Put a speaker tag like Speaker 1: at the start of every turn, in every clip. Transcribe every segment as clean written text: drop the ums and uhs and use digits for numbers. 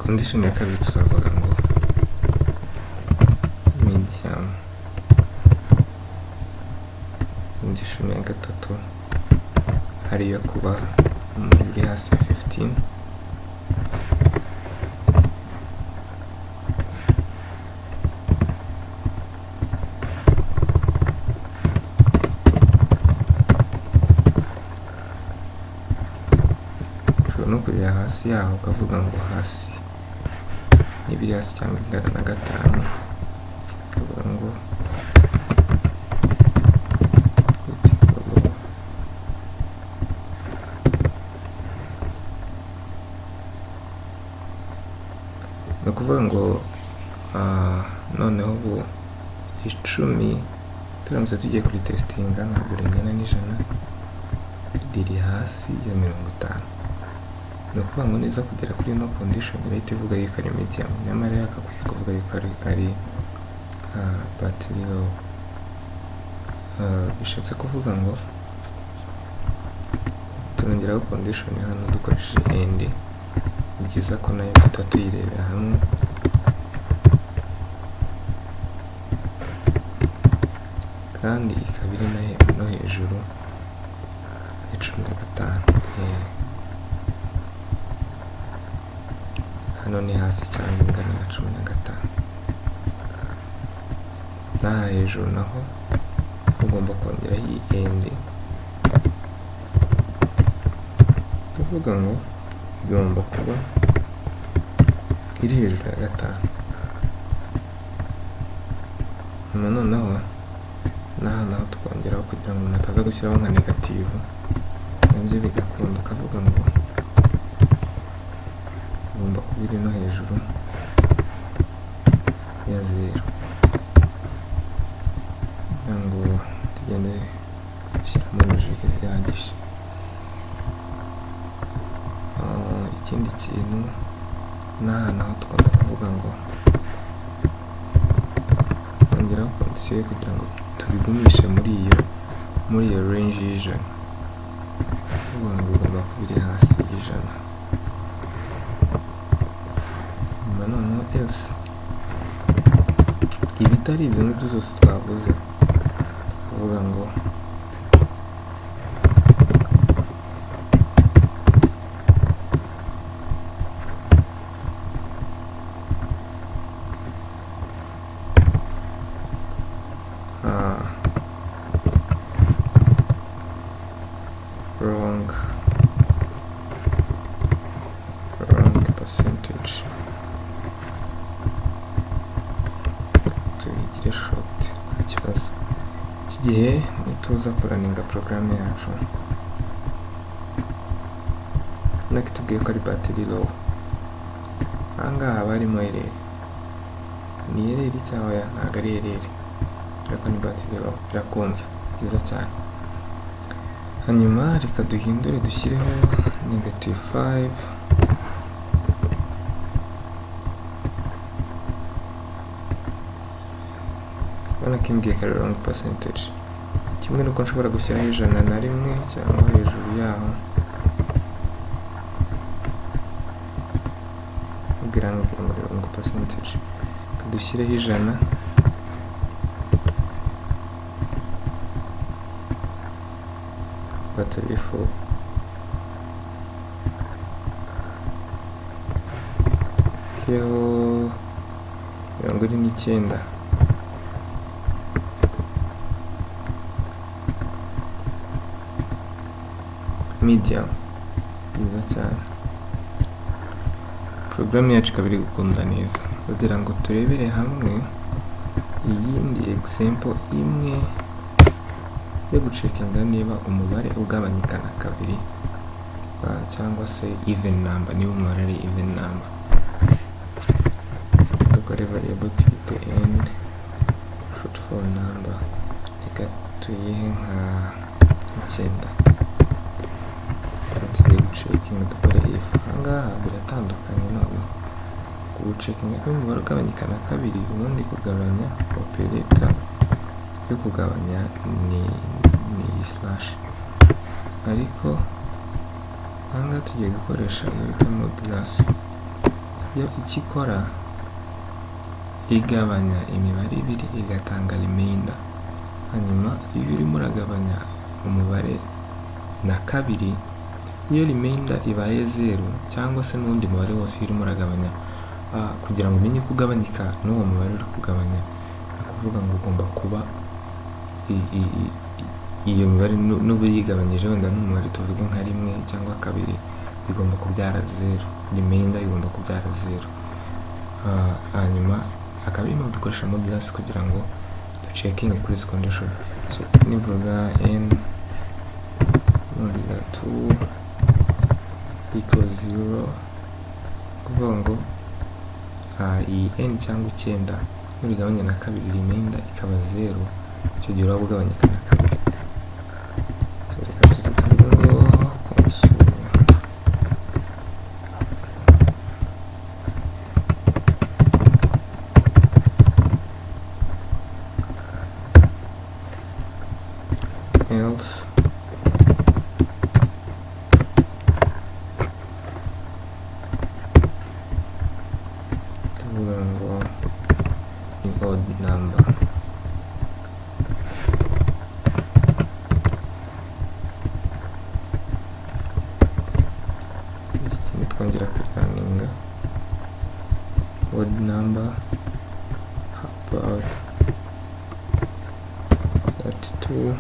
Speaker 1: condition ya kabiri tuzavuga ngo medium. Condition ya gatatu ariyo kuba umuriro uri hasi ya 15. No kujya hasi yaho ukavuga ngo hasi n'ibiri hasi cyangwa ingana na 5, ukavuga ngo ni ukuvuga ngo noneho ubu 10 turamutse tugiye kuri testinga ntabwo ringana n'ijana, riri hasi ya 50. ni ukuvuga ngo neza kugera kuri no condition irahita ivuga yuko ari medium, nyamara yakakwiye kuvuga yuko ari battery low. Bishatse kuvuga ngo turongeraho condition hano dukoresheje end. Ni byiza ko nayo tuyirebera hamwe. Kandi ikaba iri no hejuru ya 15. Hano ni hasi cyangwa ingana na 15. N'aha hejuru naho ugomba kongeraho iyi end, tuvuga ngo igomba kuba iri hejuru ya 5. Noneho naho tukongeraho kugira ngo nataza gushyiraho nka negative, nabyo bigakunda, ukavuga ngo igomba kuba iri no hejuru ya 0, kugira ngo tugende dushyiramo logic zihagije. Ikindi kintu naho tugomba kuvuga ngo kongeraho condition kugira ngo tubigumishe muri iyo range y'ijana, kuvuga ngo bigomba kuba iri hasi y'ijana. Noneho else ibitari ibyo ngibyo zose twavuze, tukavuga ngo wrong percentage. Tuyigire short, nta kibazo. Iki gihe nituza kuraninga porogaramu yacu, nako tubwiye ko ari battery low. Ahangaha haba harimo ereri. Ni ereri cyangwa ntabwo ari ereri, ariko ni battery low, irakunze, byiza cyane. Hanyuma reka duhindure dushyireho -5. Urabona ko imbwiye ko ari wrong percentage. Kimwe nuko nshobora gushyiraho 101 cyangwa hejuru yaho, kugira ngo muri wrong percentage dushyireho 100. Battery full. Shyireho 29. Medium, byiza cyane. Porogaramu yacu ikaba iri gukunda neza, kugira ngo turebere hamwe iyindi example imwe yo gucekinga niba umubare ugabanyika na 2 cyangwa se even number, niba umubare ari even number. Dukore variable twite n fruitful number, reka tuyihe nka 9. Tugiye gucekinga dukore if. Ahangaha biratandukanye none gucekinga ko umubare ugabanyika na 2, ubundi kugabanya operator yo kugabanya ni slash, ariko ahangaha tugiye gukoresha iyo bita modulus. yo icyo ikora igabanya imibare ibiri igatanga remainder. Hanyuma iyo urimo uragabanya umubare na kabiri, iyo remainder ibaye 0 cyangwa se n'undi mubare wose urimo uragabanya, kugira ngo umenye ko ugabanyika n'uwo mubare uri kugabanya, ni ukuvuga ngo ugomba kuba iyo mibare n'ubu yigabanyije wenda n'umubare tuvuga nka 1 cyangwa 2 bigomba kubyara 0, remainder igomba kubyara 0. Hanyuma akaba arimo dukoresha modulus kugira ngo ducekinge kuri izi condition. So nivuga n modular 2 equals 0, kuvuga ngo iyi n cyangwa 9 nurigabanya na kabiri remainder ikaba 0, icyo gihe uraba ugabanyika na kabiri. So reka tuze tuvuge ngo console else tuvuga ngo ni odd number. Ikindi twongera kwiraninga odd number about 32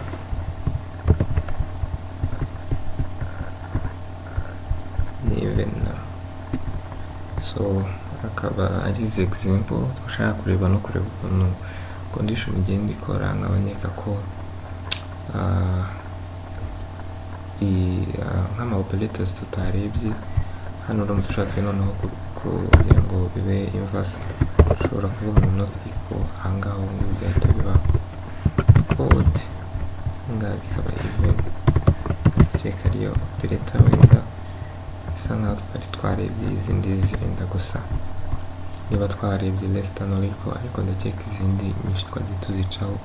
Speaker 1: even now. So akaba ari izi example twashaka kureba no kureba ukuntu condition igenda ikora. Nkabanyeka ko nk'ama operators tutarebye hano, uramutse ushatse noneho kugira ngo bibe inverse, ushobora kuvuga ngo not equal, ahangaho ngo byahita biba odd, ngaha bikaba even. Ndakeka ariyo operator wenda isa nkaho twari twarebye, izindi zirenda gusa niba twarebye less than or equal, ariko ndakeka izindi nyinshi twagiye tuzicaho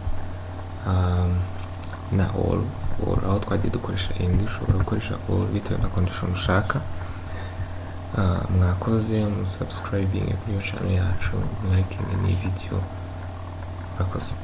Speaker 1: na all aho twagiye dukoresha and, ushobora gukoresha all bitewe na condition ushaka. Mwakoze mu subscribing kuri iyo channel yacu, liking iyi video, murakoze.